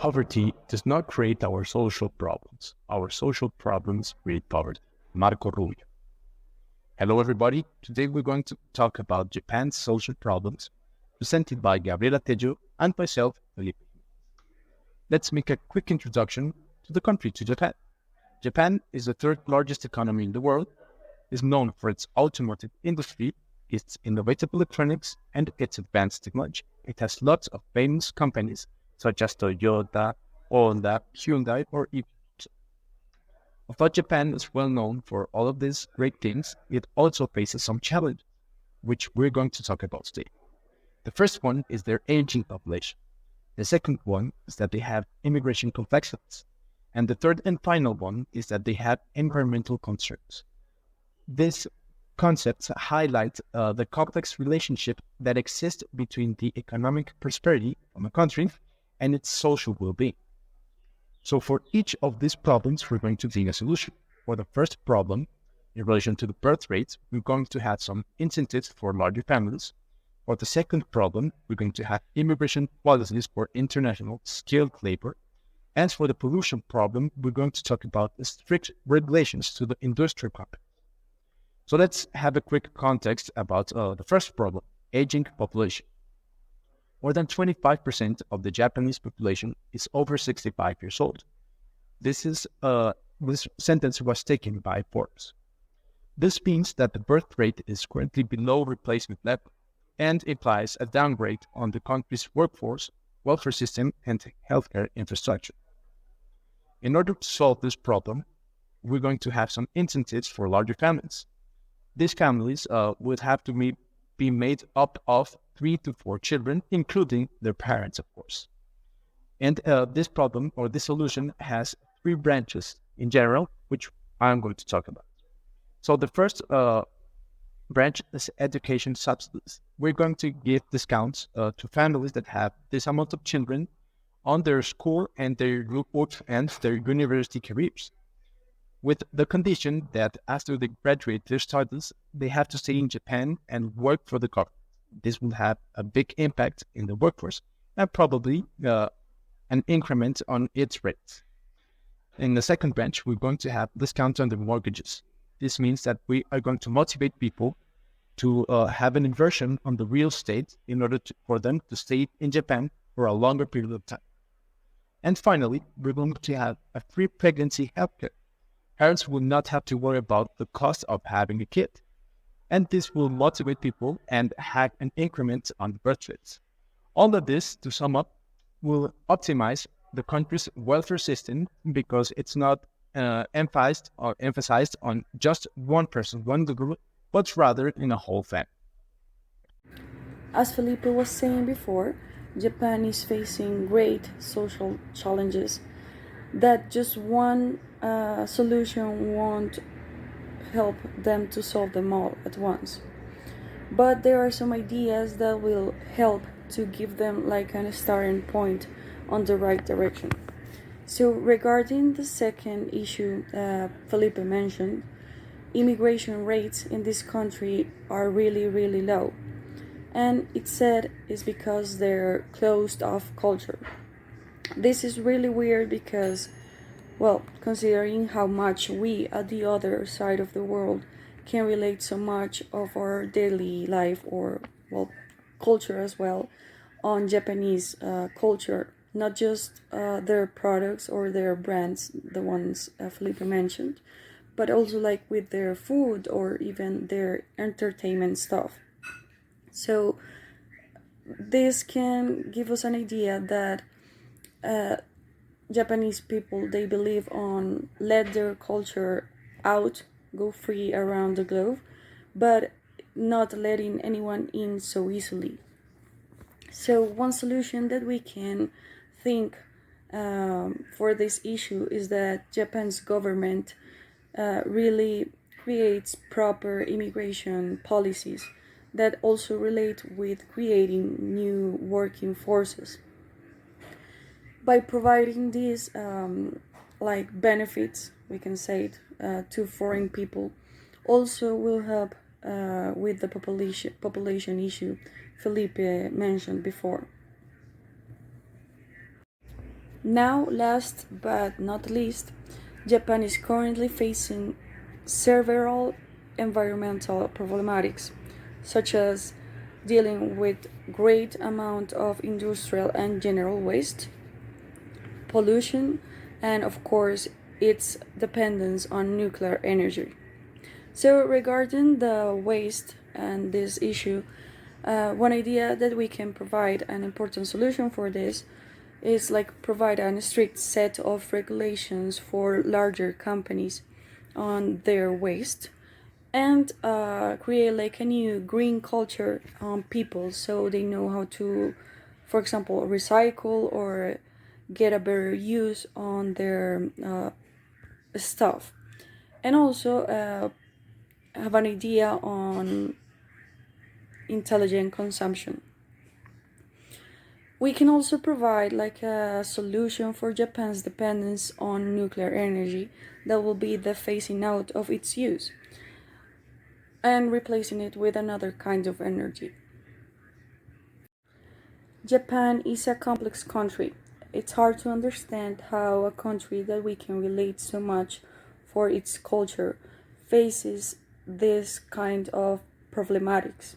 poverty does not create our social problems. Our social problems create poverty. Marco Rubio. Hello, everybody. Today we're going to talk about Japan's social problems, presented by Gabriela Tello and myself, Felipe Jimenez. Let's make a quick introduction to the country, to Japan. Japan is the third largest economy in the world, is known for its automotive industry, its innovative electronics, and its advanced technology. It has lots of famous companies such as Toyota, Honda, Hyundai, or even. Although Japan is well known for all of these great things, it also faces some challenges, which we're going to talk about today. The first one is their aging population. The second one is that they have immigration complexities. And the third and final one is that they have environmental concerns. These concepts highlight the complex relationship that exists between the economic prosperity of a country and its social well-being. So for each of these problems, we're going to see a solution. For the first problem, in relation to the birth rates, we're going to have some incentives for larger families. For the second problem, we're going to have immigration policies for international skilled labor. And for the pollution problem, we're going to talk about the strict regulations to the industrial company. So let's have a quick context about the first problem, aging population. More than 25% of the Japanese population is over 65 years old. This sentence was taken by Forbes. This means that the birth rate is currently below replacement level and implies a downgrade on the country's workforce, welfare system, and healthcare infrastructure. In order to solve this problem, we're going to have some incentives for larger families. These families would have to be made up of 3 to 4 children, including their parents, of course. And this problem or this solution has 3 branches in general, which I'm going to talk about. So the first branch is education subsidies. We're going to give discounts to families that have this amount of children on their school and their university careers, with the condition that after they graduate their studies, they have to stay in Japan and work for the government. This will have a big impact in the workforce and probably an increment on its rates. In the second branch, we're going to have discounts on the mortgages. This means that we are going to motivate people to have an inversion on the real estate in order for them to stay in Japan for a longer period of time. And finally, we're going to have a free pregnancy healthcare. Parents will not have to worry about the cost of having a kid. And this will motivate people and have an increment on the birth rates. All of this, to sum up, will optimize the country's welfare system because it's not emphasized on just one person, one group, but rather in a whole family. As Felipe was saying before, Japan is facing great social challenges that just one solution won't help them to solve them all at once. But there are some ideas that will help to give them like a starting point on the right direction. So regarding the second issue Felipe mentioned, immigration rates in this country are really, really low. And it's said is because they're closed off culture. This is really weird because, well, considering how much we at the other side of the world can relate so much of our daily life or, well, culture as well on Japanese culture, not just their products or their brands, the ones Felipe mentioned, but also like with their food or even their entertainment stuff. So this can give us an idea that Japanese people, they believe on let their culture out, go free around the globe, but not letting anyone in so easily. So one solution that we can think for this issue is that Japan's government really creates proper immigration policies that also relate with creating new working forces. By providing these like benefits, we can say it, to foreign people, also will help with the population issue Felipe mentioned before. Now, last but not least, Japan is currently facing several environmental problematics, such as dealing with great amount of industrial and general waste, pollution, and of course its dependence on nuclear energy. So regarding the waste and this issue, one idea that we can provide an important solution for this is like provide a strict set of regulations for larger companies on their waste, and create like a new green culture on people so they know how to, for example, recycle or get a better use on their stuff, and also have an idea on intelligent consumption. We can also provide like a solution for Japan's dependence on nuclear energy that will be the phasing out of its use and replacing it with another kind of energy. Japan is a complex country. It's hard to understand how a country that we can relate so much for its culture faces this kind of problematics.